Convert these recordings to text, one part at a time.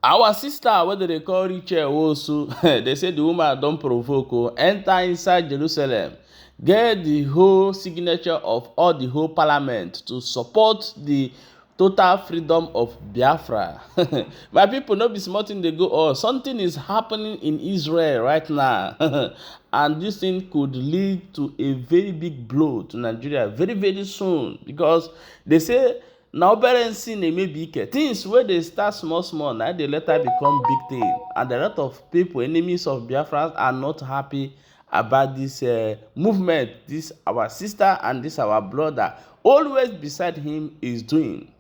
Our sister, what they call Rachael Nwosu, they say the woman don't provoke, enter inside Jerusalem, get the whole signature of all the whole parliament to support the total freedom of Biafra. My people, no be small thing they go, oh, something is happening in Israel right now. And this thing could lead to a very big blow to Nigeria very, very soon. Because they say, now parents see maybe things where they start small, now they later become big thing. And a lot of people, enemies of Biafra, are not happy about this movement this our sister and this our brother always beside him is doing.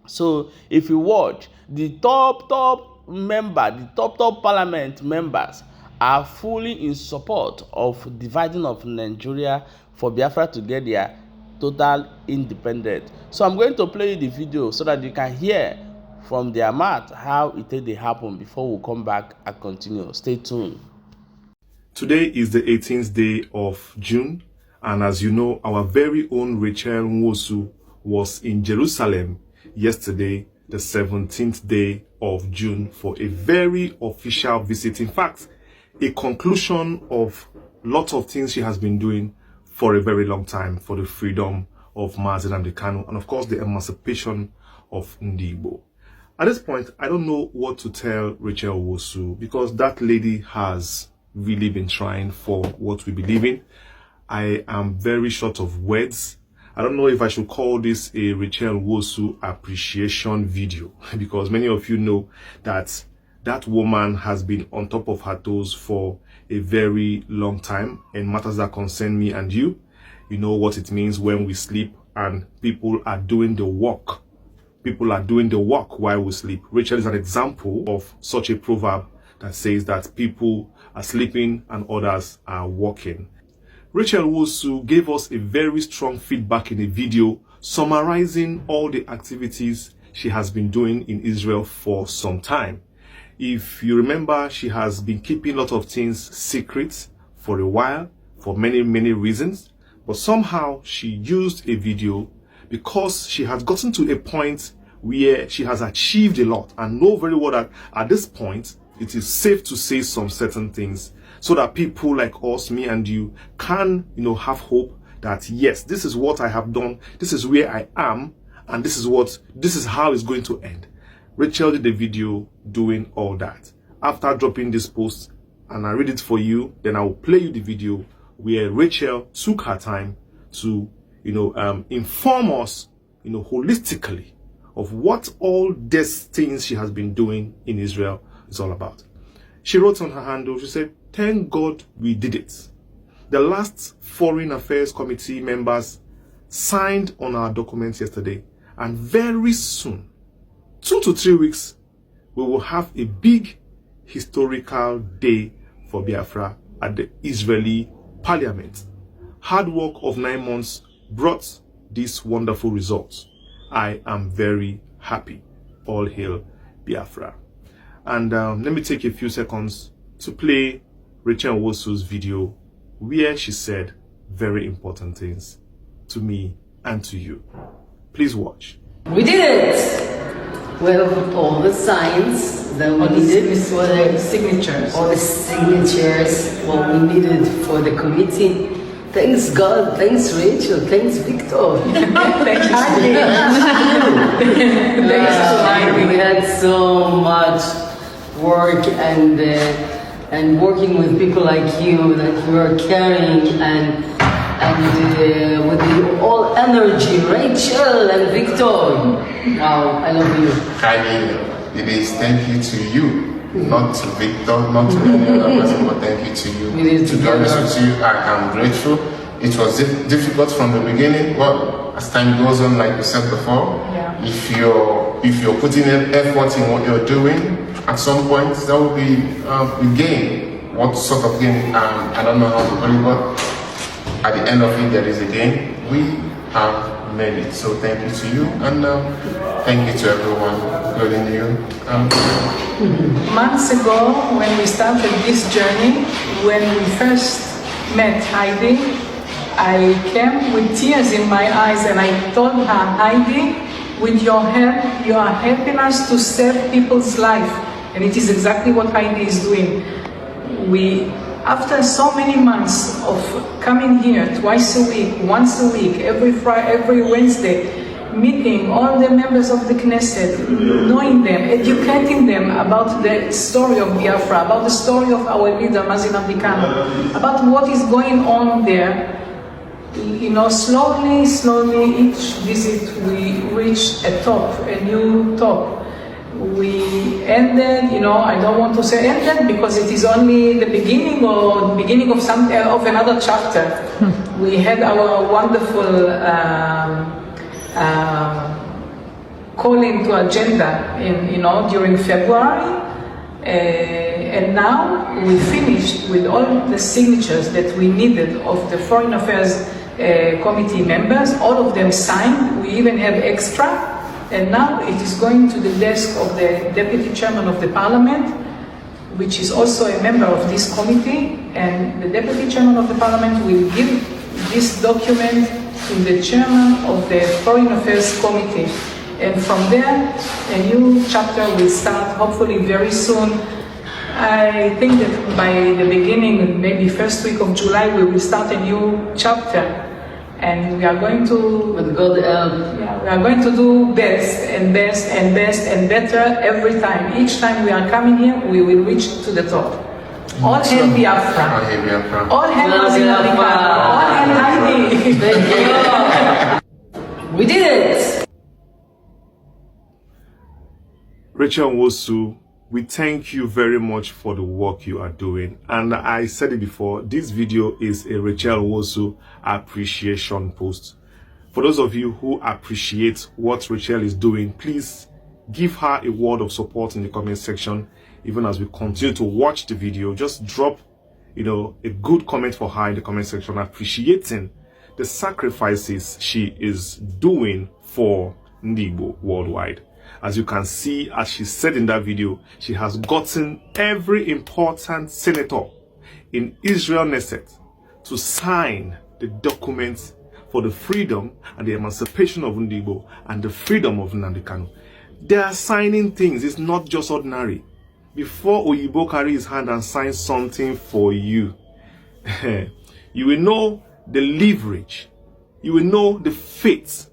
So if you watch, the top member, the top parliament members are fully in support of dividing of Nigeria for Biafra to get their total independence. So I'm going to play you the video so that you can hear from their mouth how it did happen before we come back and continue. Stay tuned. Today is the 18th day of June, and as you know, our very own Rachael Nwosu was in Jerusalem yesterday, the 17th day of June, for a very official visit. In fact, a conclusion of lots of things she has been doing for a very long time for the freedom of Mazi Nnamdi Kanu and of course the emancipation of Ndigbo. At this point, I don't know what to tell Rachael Nwosu, because that lady has really been trying for what we believe in. I am very short of words. I don't know if I should call this a Rachael Nwosu appreciation video, because many of you know that that woman has been on top of her toes for a very long time in matters that concern me and you. You know what it means when we sleep and people are doing the work. People are doing the work while we sleep. Rachael is an example of such a proverb that says that people are sleeping and others are working. Rachael Nwosu gave us a very strong feedback in a video summarizing all the activities she has been doing in Israel for some time. If you remember, she has been keeping a lot of things secret for a while for many reasons, but somehow she used a video because she has gotten to a point where she has achieved a lot and know very well that at this point it is safe to say some certain things so that people like us, me and you, can have hope that yes, this is what I have done, this is where I am, and this is how it's going to end. Rachael did a video doing all that. After dropping this post, and I read it for you, then I will play you the video where Rachael took her time to inform us holistically of what all these things she has been doing in Israel is all about. She wrote on her handle, she said, "Thank God we did it. The last Foreign Affairs Committee members signed on our documents yesterday, and very soon, 2 to 3 weeks, we will have a big historical day for Biafra at the Israeli parliament. Hard work of 9 months brought these wonderful results. I am very happy. All hail Biafra." And let me take a few seconds to play Rachael Nwosu's video where she said very important things to me and to you. Please watch. We did it! We have all the signs that we needed for the signatures. All the signatures, what we needed for the committee. Thanks God, thanks Rachael, thanks Victor. Thanks we had so much work and working with people like you that you are carrying and with the all energy, Rachael and Victor. Wow, I love you. It is thank you to you. Not to Victor, not to any other person, but thank you to you. To be honest with you, I am grateful. It was difficult from the beginning, but as time goes on, like you said before, if you're putting in effort in what you're doing, at some point there will be a gain. What sort of gain? I don't know how to put it, but at the end of it, there is a gain. We have made it. So thank you to you, and thank you to everyone, including you. Months ago, when we started this journey, when we first met Heidi, I came with tears in my eyes and I told her, Heidi, with your help, you are helping us to save people's life. And it is exactly what Heidi is doing. After so many months of coming here twice a week, once a week, every Friday, every Wednesday, meeting all the members of the Knesset, knowing them, educating them about the story of Biafra, about the story of our leader, Mazi Namdi-Kanu, about what is going on there. You know, slowly, each visit we reach a new top. We ended, you know, I don't want to say ended because it is only the beginning of another chapter. We had our wonderful calling to agenda during February, and now we finished with all the signatures that we needed of the Foreign Affairs Committee members. All of them signed. We even have extra. And now it is going to the desk of the Deputy Chairman of the Parliament, which is also a member of this committee. And the Deputy Chairman of the Parliament will give this document to the Chairman of the Foreign Affairs Committee. And from there, a new chapter will start, hopefully very soon. I think that by the beginning, maybe first week of July, we will start a new chapter. And we are going to, with God help, we are going to do best and best and best and better every time. Each time we are coming here, we will reach to the top. All hail Biafra. All hail Mazi Namdi-Kanu. All hail Heidi. we did it! Rachael Nwosu, we thank you very much for the work you are doing. And I said it before, this video is a Rachael Nwosu appreciation post. For those of you who appreciate what Rachael is doing, please give her a word of support in the comment section. Even as we continue to watch the video, just drop, a good comment for her in the comment section, appreciating the sacrifices she is doing for Ndigbo worldwide. As you can see, as she said in that video, she has gotten every important senator in Israel Knesset to sign the documents for the freedom and the emancipation of Ndigbo and the freedom of Nnamdi Kanu. They are signing things. It's not just ordinary. Before Oyibo carry his hand and sign something for you, you will know the leverage. You will know the faith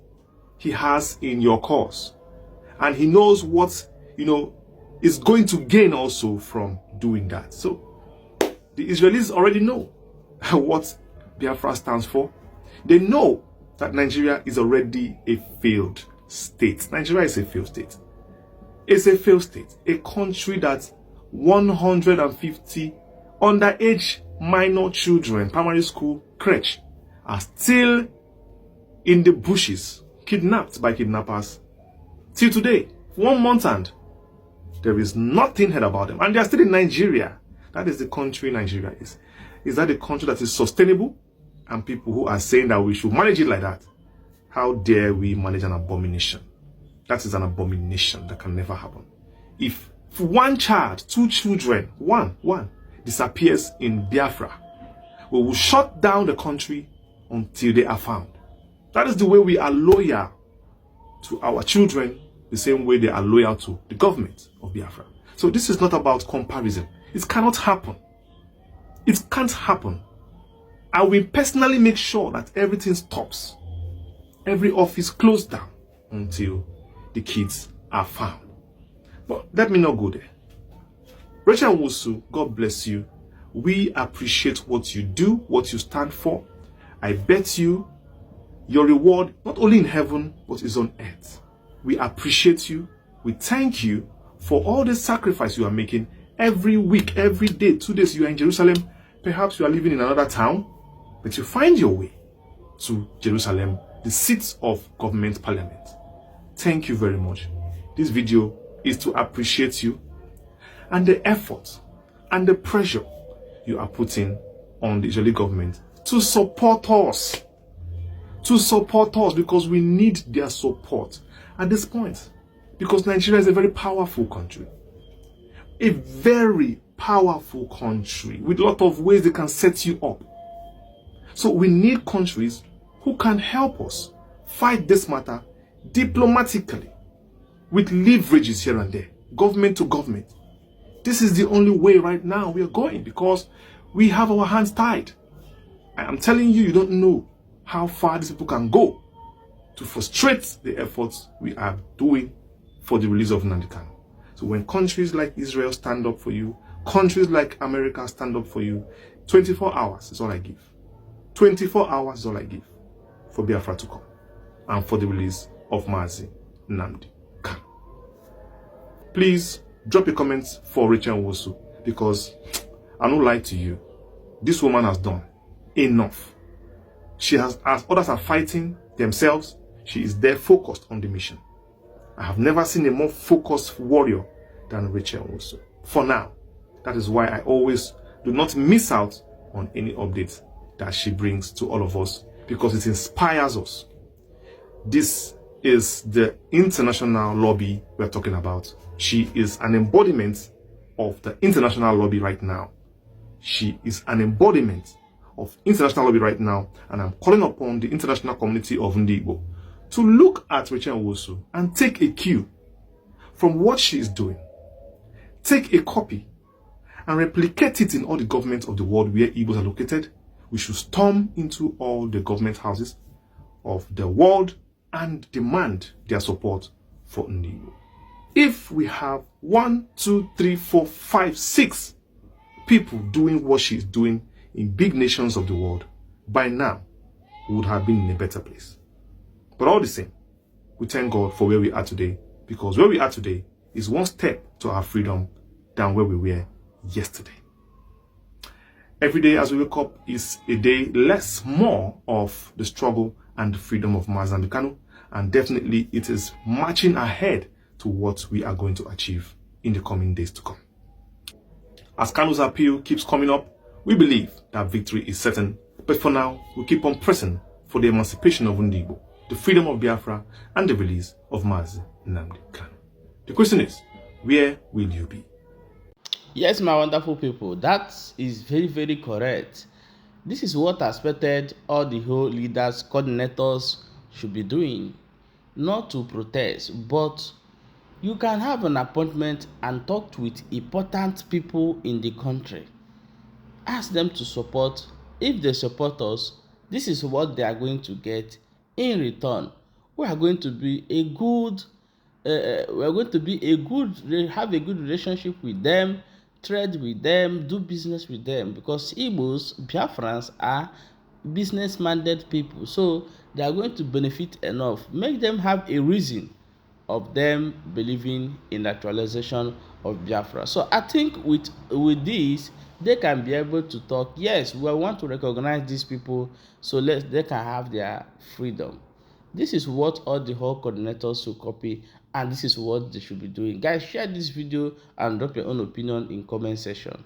he has in your cause. And he knows what, is going to gain also from doing that. So, the Israelis already know what Biafra stands for. They know that Nigeria is already a failed state. Nigeria is a failed state. It's a failed state. A country that 150 underage minor children, primary school crèche, are still in the bushes, kidnapped by kidnappers. Till today, 1 month, and there is nothing heard about them. And they are still in Nigeria. That is the country Nigeria is. Is that a country that is sustainable? And people who are saying that we should manage it like that, how dare we manage an abomination? That is an abomination that can never happen. If one child, 2 children, one disappears in Biafra, we will shut down the country until they are found. That is the way we are loyal to our children, the same way they are loyal to the government of Biafra. So this is not about comparison. It cannot happen. It can't happen. I will personally make sure that everything stops. Every office closed down until the kids are found. But let me not go there. Rachael Nwosu, God bless you. We appreciate what you do, what you stand for. I bet you your reward, not only in heaven, but is on earth. We appreciate you. We thank you for all the sacrifice you are making every week, every day. 2 days you are in Jerusalem. Perhaps you are living in another town, but you find your way to Jerusalem, the seat of government parliament. Thank you very much. This video is to appreciate you and the effort and the pressure you are putting on the Israeli government to support us. To support us, because we need their support at this point. Because Nigeria is a very powerful country. A very powerful country with a lot of ways they can set you up. So we need countries who can help us fight this matter diplomatically, with leverages here and there, government to government. This is the only way right now we are going, because we have our hands tied. I'm telling you, you don't know how far these people can go to frustrate the efforts we are doing for the release of Nnamdi Kanu. So when countries like Israel stand up for you, countries like America stand up for you, 24 hours is all I give. 24 hours is all I give for Biafra to come and for the release of Mazi Nnamdi Kanu. Please drop your comments for Rachael Nwosu, because I don't lie to you. This woman has done enough. She has, as others are fighting themselves, she is there focused on the mission. I have never seen a more focused warrior than Rachael Nwosu. For now, that is why I always do not miss out on any updates that she brings to all of us, because it inspires us. This is the international lobby we're talking about. She is an embodiment of the international lobby right now. She is an embodiment of international lobby right now, and I'm calling upon the international community of Ndi Igbo to look at Rachael Nwosu and take a cue from what she is doing. Take a copy and replicate it in all the governments of the world where Igbos are located. We should storm into all the government houses of the world and demand their support for Ndi Igbo. If we have 1, 2, 3, 4, 5, 6 people doing what she's doing in big nations of the world, by now we would have been in a better place. But all the same, we thank God for where we are today, because where we are today is one step to our freedom than where we were yesterday. Every day as we wake up is a day less more of the struggle and the freedom of Mazi Nnamdi Kanu, and definitely it is marching ahead to what we are going to achieve in the coming days to come. As Kanu's appeal keeps coming up, we believe that victory is certain, but for now, we keep on pressing for the emancipation of Ndi Igbo, the freedom of Biafra, and the release of Mazi Nnamdi Kanu. The question is, where will you be? Yes, my wonderful people, that is very, very correct. This is what I expected all the whole leaders, coordinators should be doing. Not to protest, but you can have an appointment and talk with important people in the country. Ask them to support. If they support us, this is what they are going to get in return. We are going to be a good have a good relationship with them, trade with them, do business with them, because Igbos, Biafrans are business-minded people, so they are going to benefit enough. Make them have a reason of them believing in the actualization of Biafra. So I think with this, they can be able to talk. Yes, we want to recognize these people, so they can have their freedom. This is what all the whole coordinators should copy, and this is what they should be doing. Guys, share this video and drop your own opinion in comment section.